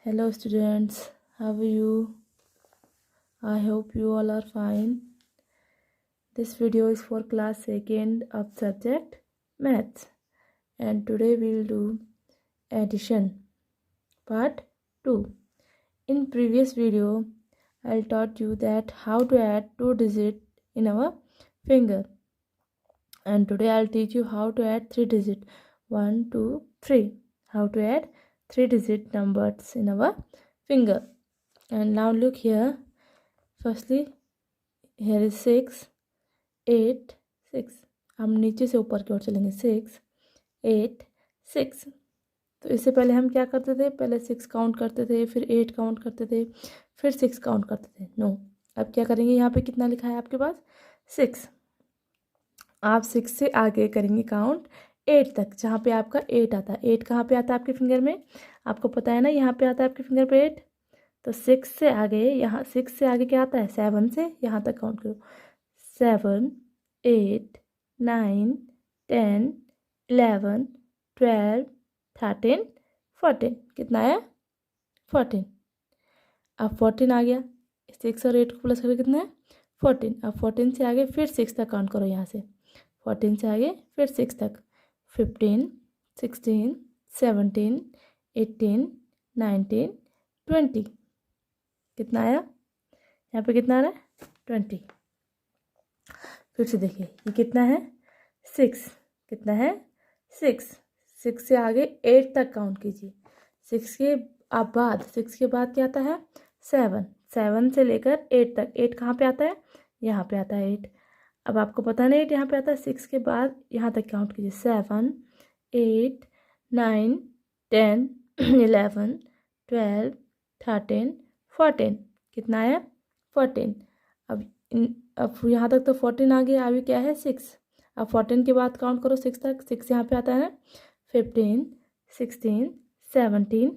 Hello students, how are you? I hope you all are fine. This video is for class 2nd of subject Maths, and today we will do addition part 2. In previous video I taught you that how to add 2 digits in our finger, and today I'll teach you how to add 3 digits 1, 2, 3. How to add 3 digit numbers in our finger. And now look here. Firstly, here is 6, 8, 6. हम नीचे से ऊपर की ओर चलेंगे 6, 8, 6. तो इससे पहले हम क्या करते थे? पहले 6 काउंट करते थे, फिर 8 काउंट करते थे, फिर 6 काउंट करते थे. नो, अब क्या करेंगे? यहाँ पे कितना लिखा है आपके पास? 6. आप 6 से आगे करेंगे काउंट 8 तक, जहाँ पे आपका 8 आता है. 8 कहाँ पे आता है आपके फिंगर में? आपको पता है ना, यहाँ पे आता है आपके फिंगर पे 8. तो 6 से आगे, यहाँ 6 से आगे क्या आता है? 7 से यहाँ तक काउंट करो. 7, 8, 9, 10, 11, 12, 13, 14. कितना आया? 14. अब 14 आ गया. 6 और 8 को प्लस करके कितना है? 14. अब 14 से आगे फिर 6 तक काउंट करो. यहाँ से 14 से आगे फिर 6 तक. 15, 16, 17, 18, 19, 20. कितना आया? यहाँ पे कितना आ रहा है? 20. फिर से देखिए, ये कितना है? 6. कितना है? 6. 6 से आगे 8 तक काउंट कीजिए. 6 के बाद क्या आता है? 7. 7 से लेकर 8 तक. 8 कहाँ पे आता है? यहाँ पे आता है 8. अब आपको पता नहीं 8 यहाँ पे आता है. 6 के बाद यहाँ तक काउंट कीजिए. 7, 8, 9, 10, 11, 12, 13, 14. कितना आया? 14. अब यहाँ तक तो 14 आ गया. अभी क्या है? 6. अब 14 के बाद काउंट करो 6 तक. 6 यहाँ पे आता है ना. 15, 16, 17,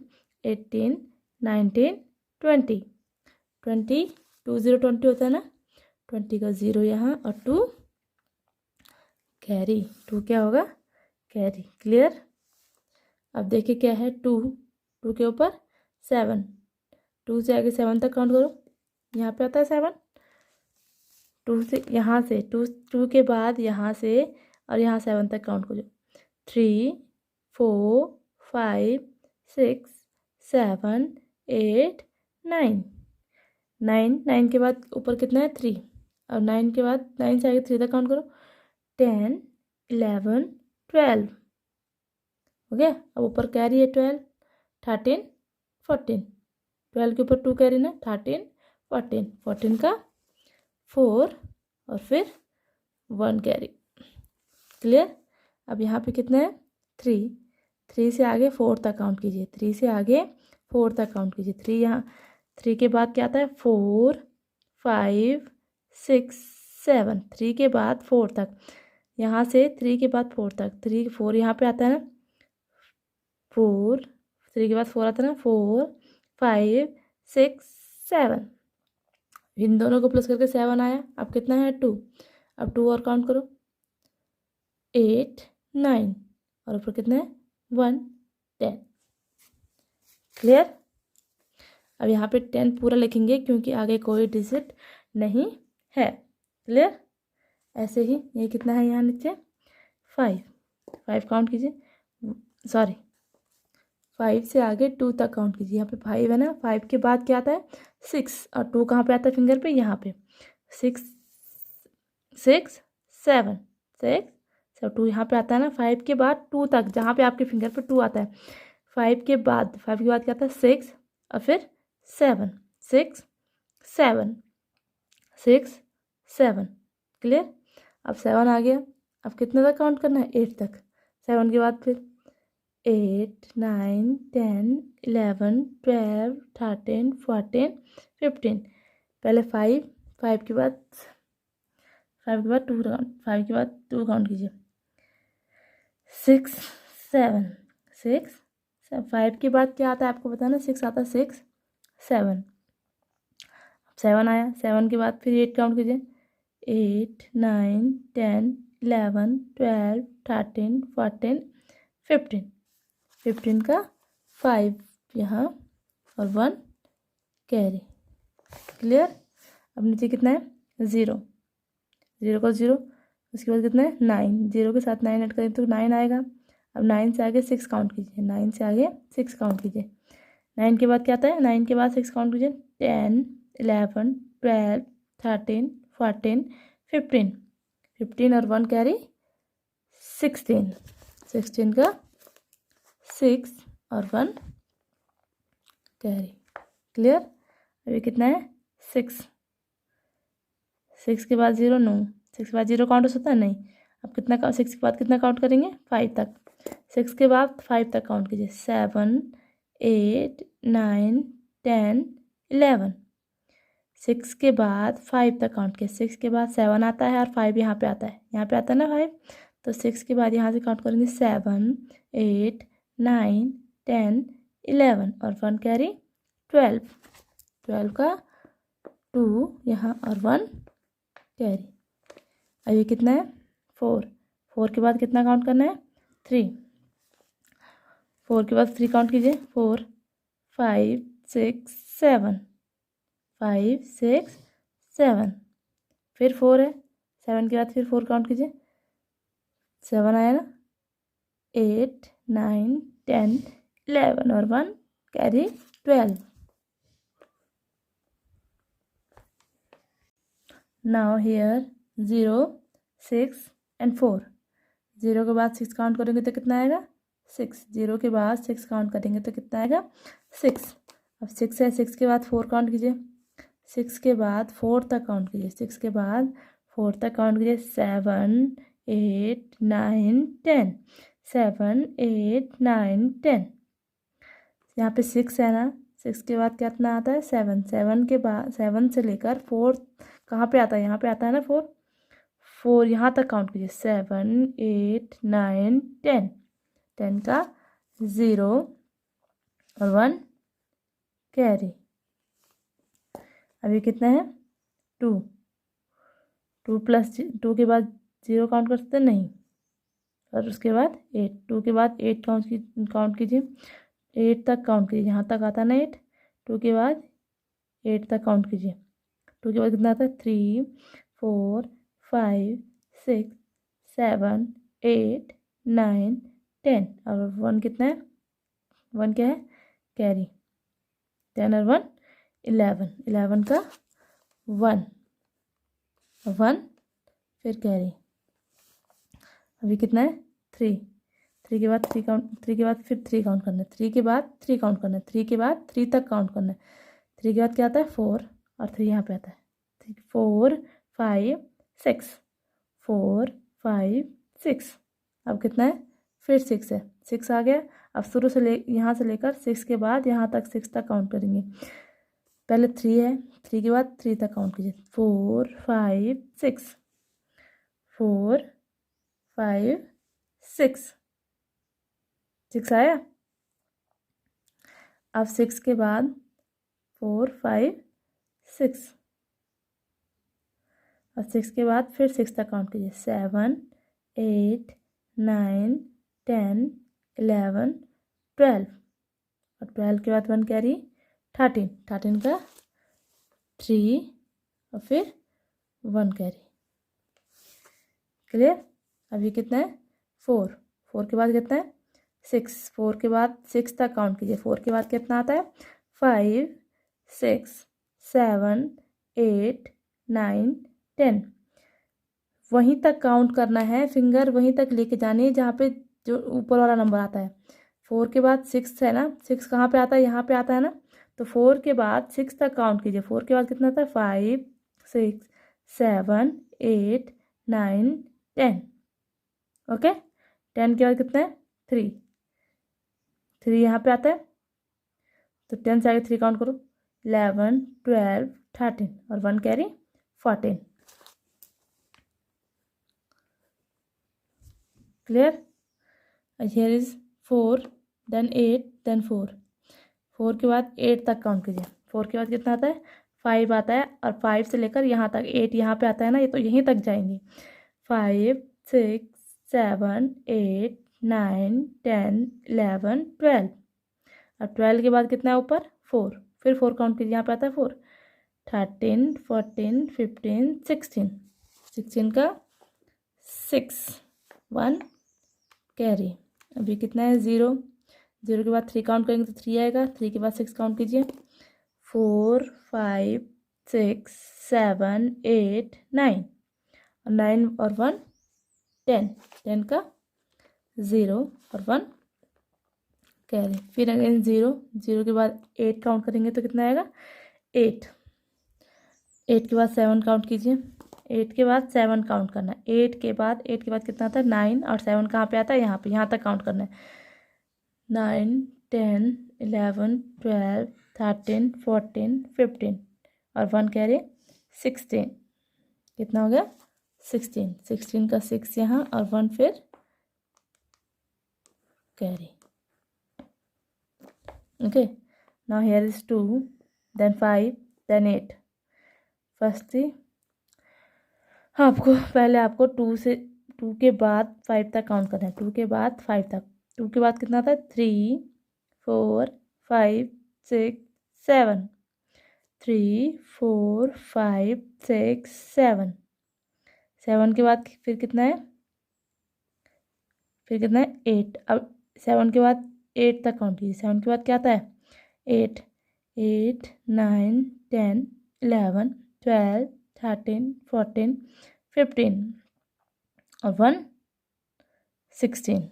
18, 19, 20. 20, 20 20 होता है ना. 20 का 0 यहाँ और 2 कैरी. 2 क्या होगा? कैरी. क्लियर? अब देखिए क्या है? 2 के ऊपर 7. 2 से आगे 7 तक काउंट करो. यहाँ पे आता है 7. 2 से यहाँ से 2 के बाद यहाँ से और यहाँ 7 तक काउंट करो. 3, 4, 5, 6, 7, 8, 9. 9 के बाद ऊपर कितना है? 3. और 9 के बाद 9 से आगे 3 तक काउंट करो. 10, 11, 12. हो गया. अब ऊपर कैरी है 12, 13, 14. 12 के ऊपर 2 कैरी ना. 13, 14. 14 का 4 और फिर 1 कैरी. क्लियर? अब यहाँ पे कितना है? 3. 3 से आगे 4 तक काउंट कीजिए. 3 से आगे 4 तक काउंट कीजिए. 3 यहाँ 3 के बाद क्या आता है? 4, 5, 6, 7. 3 के बाद 4 तक. यहाँ से 3 के बाद 4 तक. 3, 4 यहाँ पे आता है ना. 4, 3 के बाद 4 आता है ना. 4, 5, 6, 7. इन दोनों को प्लस करके 7 आया. अब कितना है? 2. अब 2 और काउंट करो. 8, 9 और ऊपर कितना है? 1, 10. क्लियर? अब यहाँ पे 10 पूरा लिखेंगे क्योंकि आगे कोई डिजिट नहीं है. क्लियर? ऐसे ही ये कितना है यहाँ नीचे? 5 काउंट कीजिए. सॉरी, 5 से आगे 2 तक काउंट कीजिए. यहाँ पे 5 है ना. 5 के बाद क्या आता है? 6. और 2 कहाँ पे आता है फिंगर पे? यहाँ पे. 6, 6, 7, 6, 2 यहाँ पे आता है ना. 5 के बाद 2 तक, जहाँ पे आपके फिंगर पे 2 आता है. 5 के बाद क्या आता है? 6 और फिर 7. 6, 7, 6, 7. क्लियर? अब 7 आ गया. अब कितने तक काउंट करना है? 8 तक. 7 के बाद फिर 8, 9, 10, 11, 12, 13, 14, 15. पहले 5 के बाद 2 काउंट कीजिए. 6, 7, 6, 5 के बाद क्या आता है आपको पता है ना. 6 आता है. 6, 7. 7 आया. 7 के बाद फिर 8 काउंट कीजिए. 8, 9, 10, 11, 12, 13, 14, 15. 15 का 5 यहाँ. और 1 कैरी। क्लियर। अब नीचे कितना है 0, 0 का 0, उसके बाद कितना है 9, 0 के साथ 9 ऐड करें तो 9 आएगा। अब 9 से आगे 6 काउंट कीजिए, 9 से आगे 6 काउंट कीजिए। 9 के बाद क्या आता है, 9 के बाद 6 काउंट कीजिए, 10, 11, 12, 13, 14, 15, 15 और 1 कैरी 16, 16 का 6 और 1 कैरी। क्लियर। अभी कितना है 6, 6 के बाद 0 9, 6 के बाद 0 काउंट हो सकता है नहीं। अब कितना 6 के बाद कितना काउंट करेंगे 5 तक, 6 के बाद 5 तक काउंट कीजिए, 7, 8, 9, 10, 11। 6 के बाद 5 तक काउंट किया, 6 के बाद 7 आता है और 5 यहाँ पे आता है, यहाँ पे आता है ना 5, तो 6 के बाद यहाँ से काउंट करेंगे 7, 8, 9, 10, 11 और 1 कैरी 12, 12 का 2 यहाँ और 1 कैरी। अभी कितना है 4, 4 के बाद कितना काउंट करना है 3, 4 के बाद 3 काउंट कीजिए, 4, 5, 6, 7, 5, 6, 7, फिर 4 है, 7 के बाद फिर 4 काउंट कीजिए, 7 आया ना, 8, 9, 10, 11 और 1 कैरी 12। नाउ हियर 0, 6 एंड 4, 0 के बाद 6 काउंट करेंगे तो कितना आएगा 6, 0 के बाद 6 काउंट करेंगे तो कितना आएगा 6। अब 6 है, 6 के बाद 4 काउंट कीजिए, 6 के बाद 4 तक काउंट कीजिए, 6 के बाद 4 तक काउंट कीजिए, 7, 8, 9, 10, 7, 8, 9, 10। यहाँ पे 6 है ना, 6 के बाद कितना आता है 7, 7 के बाद 7 से लेकर 4 कहाँ पे आता है, यहाँ पे आता है ना 4, 4 यहाँ तक काउंट कीजिए, 7, 8, 9, 10, 10 का 0 और 1 कैरी। अभी कितना है 2, 2 प्लस 2 के बाद 0 काउंट कर सकते नहीं, और उसके बाद 8, 2 के बाद 8 काउंट कीजिए, 8 तक काउंट कीजिए, यहाँ तक आता है ना 8, 2 के बाद 8 तक काउंट कीजिए, 2 के बाद कितना आता है 3, 4, 5, 6, 7, 8, 9, 10 और 1 कितना है, 1 क्या है कैरी, 10 और 1 11, 11 का 1, 1 फिर कैरी। अभी कितना है 3, 3 के बाद 3 काउंट, 3 के बाद फिर 3 काउंट करना है, 3 के बाद 3 काउंट करना है, 3 के बाद 3 तक काउंट करना है, 3 के बाद क्या आता है 4 और 3 यहाँ पे आता है, 4, 5, 6, 4, 5, 6। अब कितना है फिर 6 है, 6 आ गया। अब शुरू से यहाँ से लेकर 6 के बाद यहाँ तक 6 तक काउंट करेंगे, पहले 3 है, 3 के बाद 3 तक काउंट कीजिए, 4, 5, 6, 4, 5, 6, 6 आया। अब 6 के बाद 4, 5, 6 और 6 के बाद फिर 6 तक काउंट कीजिए, 7, 8, 9, 10, 11, 12 और 12 के बाद 1 कैरी 13, 13 का 3 और फिर 1 कैरी। क्लियर। अभी कितना है 4, 4 के बाद कितना है 6, 4 के बाद 6 तक काउंट कीजिए, 4 के बाद कितना आता है 5, 6, 7, 8, 9, 10। वहीं तक काउंट करना है, फिंगर वहीं तक लेके जानी है जहाँ पे जो ऊपर वाला नंबर आता है। 4 के बाद 6 है ना, 6 कहाँ पे आता है, यहाँ पे आता है ना, तो 4 के बाद 6 तक काउंट कीजिए, 4 के बाद कितना आता है 5, 6, 7, 8, 9, 10। ओके, 10 के बाद कितना है 3, 3 यहाँ पे आता है, तो 10 से आगे 3 काउंट करो, 11, 12, 13 और 1 carry 14। Clear. Here is 4, then 8, then 4, 4 के बाद 8 तक काउंट कीजिए, 4 के बाद कितना आता है 5 आता है, और 5 से लेकर यहाँ तक 8 यहाँ पे आता है ना, ये तो यहीं तक जाएंगे, 5, 6, 7, 8, 9, 10, 11, 12। अब 12 के बाद कितना है ऊपर 4, फिर 4 काउंट कीजिए, यहाँ पे आता है 4, 13 14 15 16, 16 का 6, 1 कैरी। अभी कितना है 0, 0 के बाद 3 काउंट करेंगे तो 3 आएगा, 3 के बाद 6 काउंट कीजिए, 4 5 6 7 8 9, और 9 और 1 10, 10 का 0 और 1 कैरी। फिर अगेन 0, 0 के बाद 8 काउंट करेंगे तो कितना आएगा 8, 8 के बाद 7 काउंट कीजिए, 8 के बाद 7 काउंट करना है, 8 के बाद कितना आता है 9, और 7 कहाँ पे आता है यहाँ पे, यहाँ तक काउंट करना है, 9 10 11 12 13 14 15, और 1 कैरी 16, कितना हो गया 16, 16 का 6 यहाँ और 1 फिर carry. Okay, now here is 2, then 5, then 8. Firstly पहले आपको 2 के बाद 5 तक काउंट करना है, 2 के बाद 5 तक, 2 के बाद कितना था 3 4 5 6 7, 3 4 5 6 7, 7 के बाद फिर कितना है 8। अब 7 के बाद 8 तक काउंट कीजिए, 7 के बाद क्या आता है 8 8 9 10 11 12 13 14 15, और 1 16।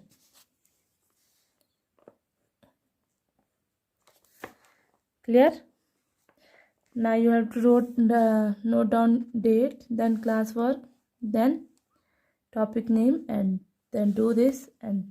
Clear? Now you have to note down date, then class work, then topic name, and then do this and